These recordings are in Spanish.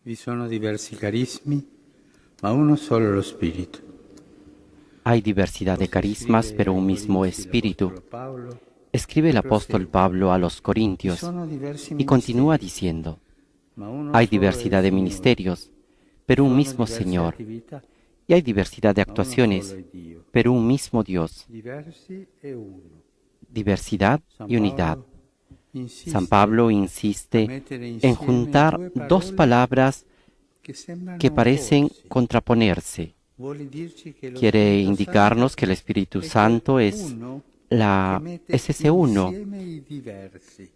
Vi sono diversi carismi, ma uno solo lo Spirito. Hay diversidad de carismas, pero un mismo Espíritu. Escribe el apóstol Pablo a los Corintios y continúa diciendo, hay diversidad de ministerios, pero un mismo Señor. Y hay diversidad de actuaciones, pero un mismo Dios. Diversidad y unidad. San Pablo insiste en juntar dos palabras que parecen contraponerse. Quiere indicarnos que el Espíritu Santo es ese uno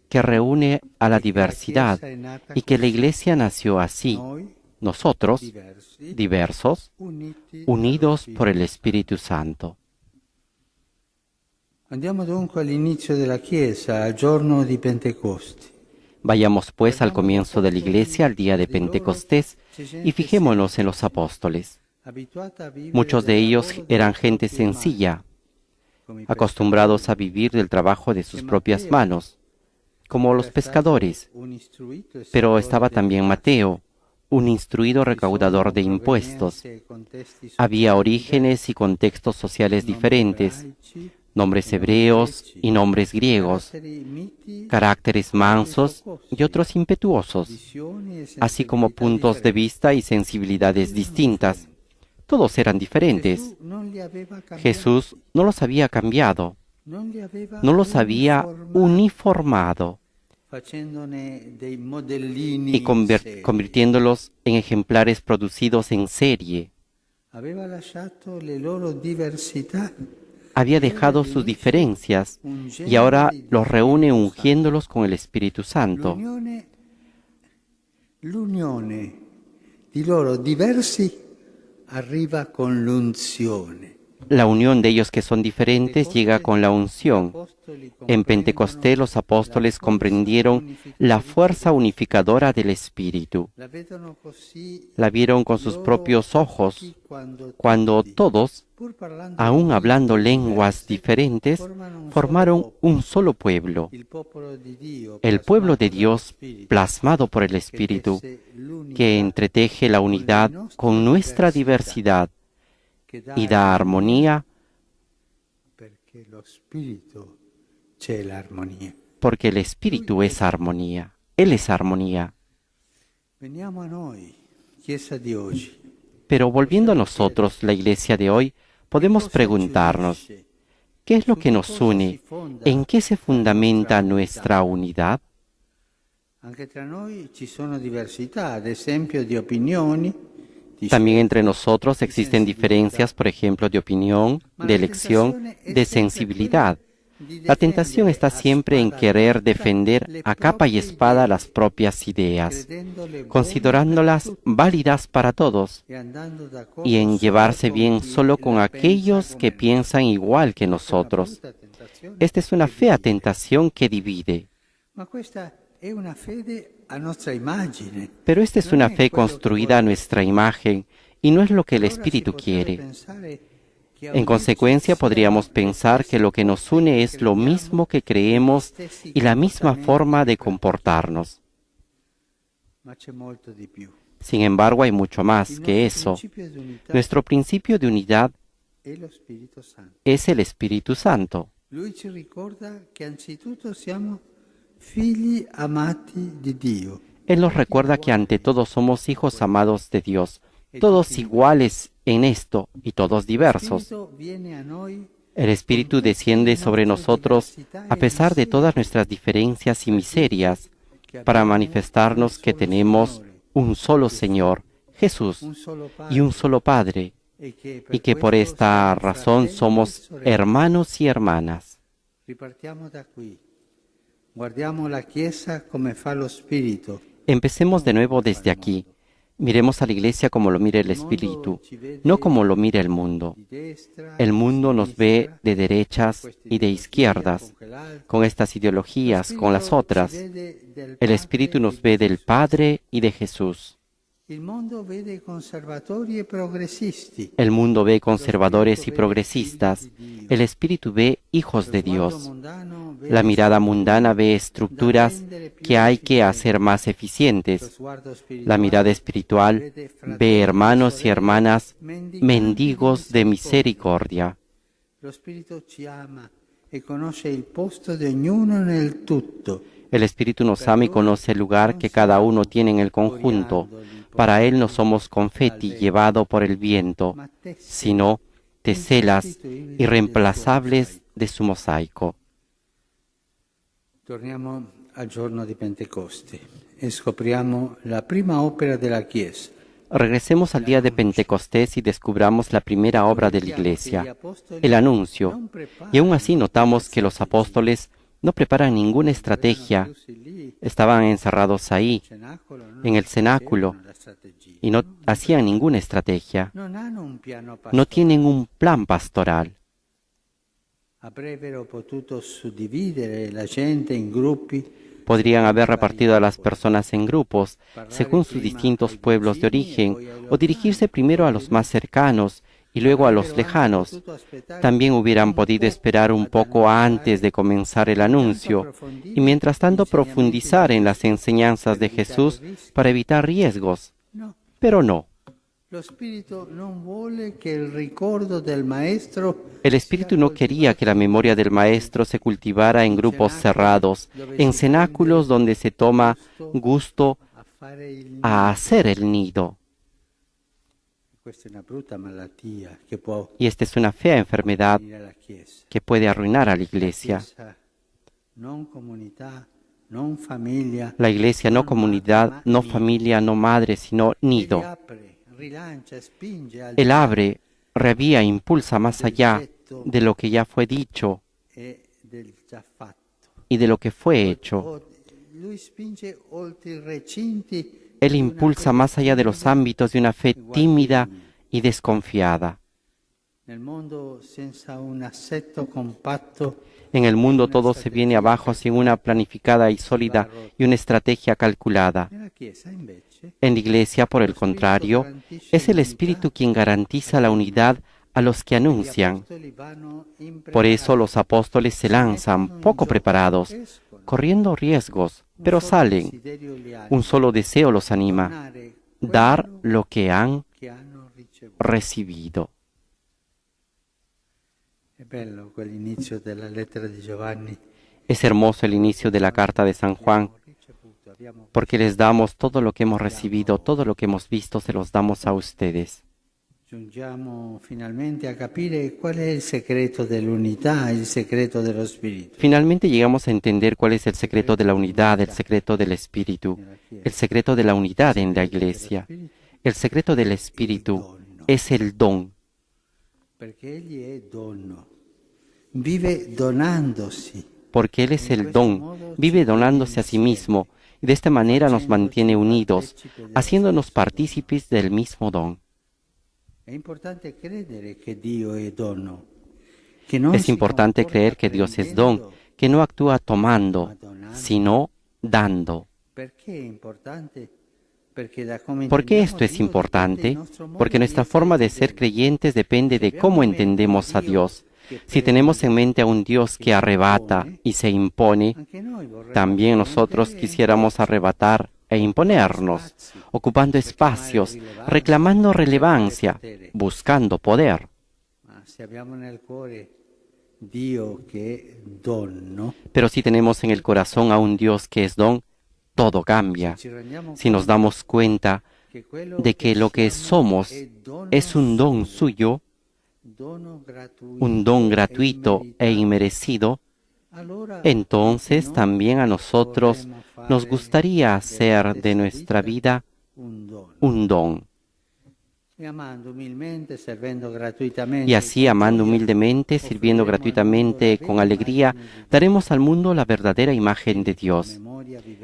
que reúne a la diversidad y que la Iglesia nació así, nosotros, diversos, unidos por el Espíritu Santo. Andiamo dunque all'inizio della Chiesa, al giorno di Pentecoste. Vayamos pues al comienzo de la Iglesia, al día de Pentecostés, y fijémonos en los apóstoles. Muchos de ellos eran gente sencilla, acostumbrados a vivir del trabajo de sus propias manos, como los pescadores. Pero estaba también Mateo, un instruido recaudador de impuestos. Había orígenes y contextos sociales diferentes, nombres hebreos y nombres griegos, caracteres mansos y otros impetuosos, así como puntos de vista y sensibilidades distintas. Todos eran diferentes. Jesús no los había cambiado, no los había uniformado y convirtiéndolos en ejemplares producidos en serie. Había dejado sus diferencias y ahora los reúne ungiéndolos con el Espíritu Santo. L'unione di loro diversi arriva con l'unzione. La unión de ellos que son diferentes llega con la unción. En Pentecostés los apóstoles comprendieron la fuerza unificadora del Espíritu. La vieron con sus propios ojos cuando todos, aún hablando lenguas diferentes, formaron un solo pueblo, el pueblo de Dios plasmado por el Espíritu, que entreteje la unidad con nuestra diversidad y da armonía, porque el Espíritu es armonía. Él es armonía. Pero volviendo a nosotros, la Iglesia de hoy, podemos preguntarnos, ¿qué es lo que nos une? ¿En qué se fundamenta nuestra unidad? También entre nosotros existen diferencias, por ejemplo, de opinión, de elección, de sensibilidad. La tentación está siempre en querer defender a capa y espada las propias ideas, considerándolas válidas para todos, y en llevarse bien solo con aquellos que piensan igual que nosotros. Esta es una fea tentación que divide. Pero esta es una fe construida a nuestra imagen y no es lo que el Espíritu quiere. En consecuencia, podríamos pensar que lo que nos une es lo mismo que creemos y la misma forma de comportarnos. Sin embargo, hay mucho más que eso. Nuestro principio de unidad es el Espíritu Santo. Él nos recuerda que ante todo somos hijos amados de Dios, todos iguales en esto y todos diversos. El Espíritu desciende sobre nosotros a pesar de todas nuestras diferencias y miserias, para manifestarnos que tenemos un solo Señor, Jesús, y un solo Padre, y que por esta razón somos hermanos y hermanas. Empecemos de nuevo desde aquí. Miremos a la Iglesia como lo mira el Espíritu, no como lo mira el mundo. El mundo nos ve de derechas y de izquierdas, con estas ideologías, con las otras. El Espíritu nos ve del Padre y de Jesús. El mundo ve conservadores y progresistas. El Espíritu ve hijos de Dios. La mirada mundana ve estructuras que hay que hacer más eficientes. La mirada espiritual ve hermanos y hermanas mendigos de misericordia. El Espíritu nos ama y conoce el lugar que cada uno tiene en el conjunto. Para Él no somos confeti llevado por el viento, sino teselas irreemplazables de su mosaico. Torniamo al giorno di Pentecoste e scopriamo la prima opera della Chiesa. Regresemos al día de Pentecostés y descubramos la primera obra de la Iglesia, el anuncio. Y aún así notamos que los apóstoles no preparan ninguna estrategia. Estaban encerrados ahí, en el cenáculo, y no hacían ninguna estrategia. No tienen un plan pastoral. Podrían haber repartido a las personas en grupos, según sus distintos pueblos de origen, o dirigirse primero a los más cercanos y luego a los lejanos. También hubieran podido esperar un poco antes de comenzar el anuncio, y mientras tanto profundizar en las enseñanzas de Jesús para evitar riesgos. Pero no. El Espíritu no quería que la memoria del Maestro se cultivara en grupos cerrados, en cenáculos donde se toma gusto a hacer el nido. Y esta es una fea enfermedad que puede arruinar a la Iglesia. La Iglesia no comunidad, no familia, no madre, sino nido. Él abre, revía, impulsa más allá de lo que ya fue dicho y de lo que fue hecho. Él impulsa más allá de los ámbitos de una fe tímida y desconfiada. En el mundo todo se viene abajo sin una planificada y sólida y una estrategia calculada. En la Iglesia, por el contrario, es el Espíritu quien garantiza la unidad a los que anuncian. Por eso los apóstoles se lanzan, poco preparados, corriendo riesgos, pero salen. Un solo deseo los anima: dar lo que han recibido. Es hermoso el inicio de la carta de San Juan, porque les damos todo lo que hemos recibido, todo lo que hemos visto, se los damos a ustedes. Finalmente llegamos a entender cuál es el secreto de la unidad, el secreto del Espíritu, el secreto de la unidad en la Iglesia. El secreto del Espíritu es el don. Porque Él es el don, vive donándose a sí mismo, y de esta manera nos mantiene unidos, haciéndonos partícipes del mismo don. Es importante creer que Dios es don, que no actúa tomando, sino dando. ¿Por qué esto es importante? Porque nuestra forma de ser creyentes depende de cómo entendemos a Dios. Si tenemos en mente a un Dios que arrebata y se impone, también nosotros quisiéramos arrebatar e imponernos, ocupando espacios, reclamando relevancia, buscando poder. Pero si tenemos en el corazón a un Dios que es don, todo cambia. Si nos damos cuenta de que lo que somos es un don suyo, un don gratuito e inmerecido, entonces también a nosotros nos gustaría hacer de nuestra vida un don. Y así, amando humildemente, sirviendo gratuitamente, con alegría, daremos al mundo la verdadera imagen de Dios.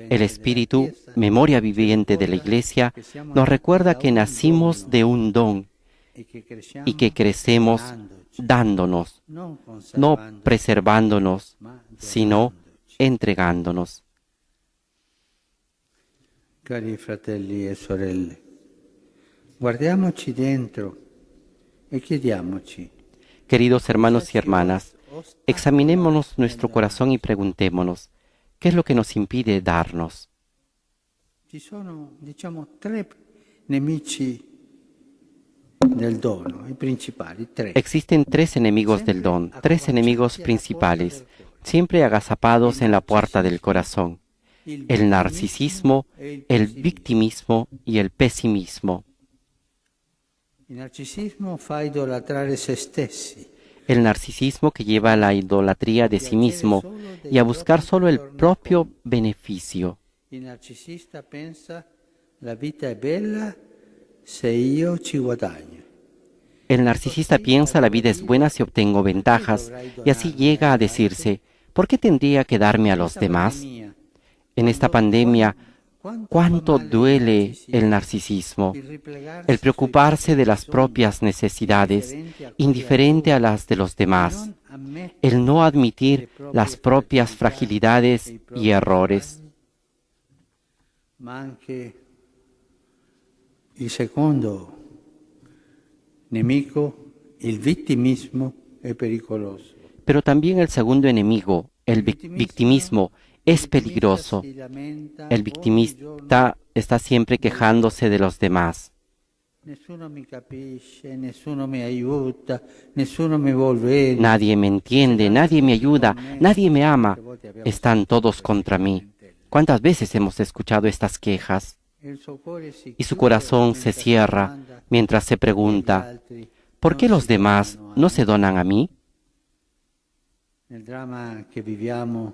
El Espíritu, memoria viviente de la Iglesia, nos recuerda que nacimos de un don y que crecemos dándonos, no preservándonos, sino entregándonos. Cari fratelli e sorelle, guardiamoci dentro e chiediamoci. Queridos hermanos y hermanas, examinémonos nuestro corazón y preguntémonos, ¿qué es lo que nos impide darnos? Ci sono, diciamo, tre nemici del dono, i principali, tre. Existen tres enemigos del don, tres enemigos principales, siempre agazapados en la puerta del corazón: el narcisismo, el victimismo y el pesimismo. Il narcisismo fa idolatrare se stessi. El narcisismo que lleva a la idolatría de sí mismo y a buscar solo el propio beneficio. Il narcisista pensa la vita è bella se io ci guadagno. El narcisista piensa la vida es buena si obtengo ventajas y así llega a decirse, ¿por qué tendría que darme a los demás? En esta pandemia, ¿cuánto duele el narcisismo? El preocuparse de las propias necesidades, indiferente a las de los demás. El no admitir las propias fragilidades y errores. Ma anche il secondo nemico, il vittimismo, è pericoloso. Pero también el segundo enemigo, el victimismo, es peligroso. El victimista está siempre quejándose de los demás. Nessuno mi capisce, nessuno mi aiuta, nessuno mi vuol bene. Nadie me entiende, nadie me ayuda, nadie me ama. Están todos contra mí. ¿Cuántas veces hemos escuchado estas quejas? Y su corazón se cierra mientras se pregunta, ¿por qué los demás no se donan a mí? Nel drama che viviamo,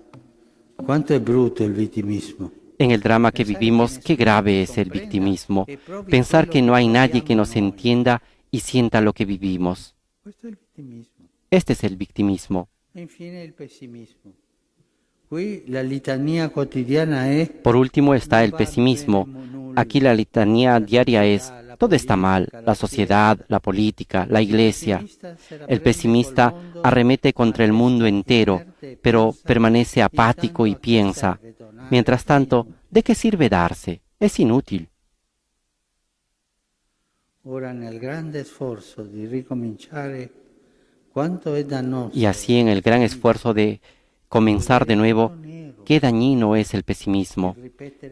quanto è brutto il vittimismo. En el drama que vivimos, qué grave es el victimismo. Pensar que no hay nadie que nos entienda y sienta lo que vivimos. Questo è il vittimismo. Este es el victimismo. E infine il pessimismo. Qui la litania quotidiana è Por último está el pesimismo. Aquí la litanía diaria es, todo está mal, la sociedad, la política, la iglesia. El pesimista arremete contra el mundo entero, pero permanece apático y piensa, mientras tanto, ¿de qué sirve darse? Es inútil. ora nel grande sforzo di ricominciare quanto è dannoso. Y así en el gran esfuerzo de comenzar de nuevo, qué dañino es el pesimismo,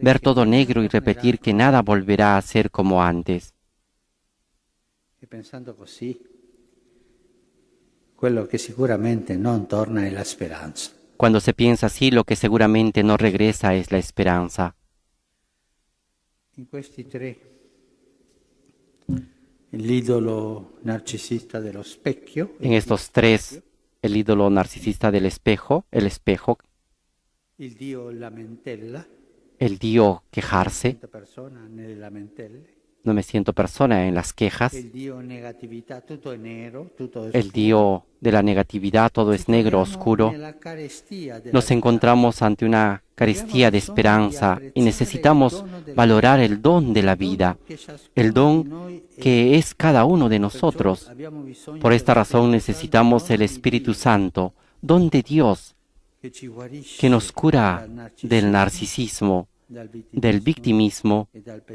ver todo negro y repetir que nada volverá a ser como antes. E pensando così, quello che sicuramente non torna è la speranza. Cuando se piensa así, lo que seguramente no regresa es la esperanza. In questi tre, l'idolo narcisista dello specchio, En estos tres, el ídolo narcisista del espejo, el espejo, il dio lamentela, el dio quejarse, questa persona nelle lamentelle, no me siento persona en las quejas, il dio negatività, tutto è nero, tutto è el dio de la negatividad, todo es negro, oscuro. nella carestia della Nos encontramos ante una carestía de esperanza y necesitamos valorar el don de la vida, el don que es cada uno de nosotros. abbiamo bisogno Por esta razón necesitamos el Espíritu Santo, don de Dios, che ci guarisce que nos cura dal del narcisismo, del victimismo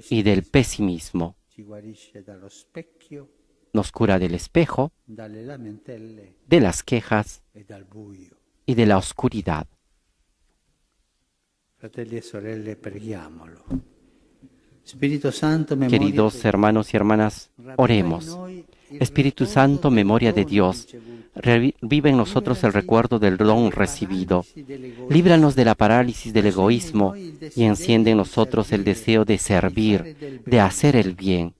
y del pesimismo. ci guarisce dallo specchio, Nos cura del espejo, dalle lamentele de las quejas e dal buio. y de la oscuridad. Fratelli e sorelle, preghiamolo. Spirito Santo, memoria Queridos hermanos y hermanas, oremos. Espíritu Santo, memoria de Dios, revive en nosotros el recuerdo del don recibido. Líbranos de la parálisis del egoísmo y enciende en nosotros el deseo de servir, de hacer el bien.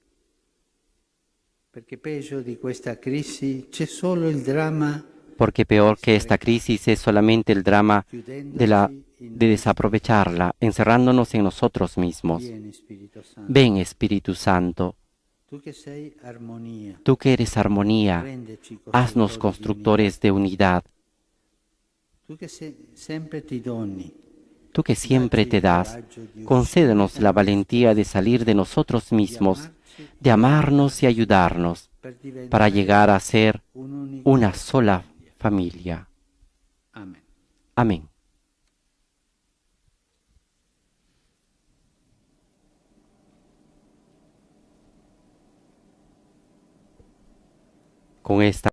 perché peggio di questa crisi c'è solo il dramma Porque peor que esta crisis es solamente el drama de desaprovecharla, encerrándonos en nosotros mismos. viene, Spirito Santo. Ven, Espíritu Santo, Tu che sei armonia, tú que eres armonía, rendeci haznos constructores de unidad. Tu che sempre ti doni, Tú que siempre te das, concédenos la valentía de salir de nosotros mismos, de amarnos y ayudarnos, per diventare para llegar a ser un'unica una sola familia. Amen. Amén. Con esta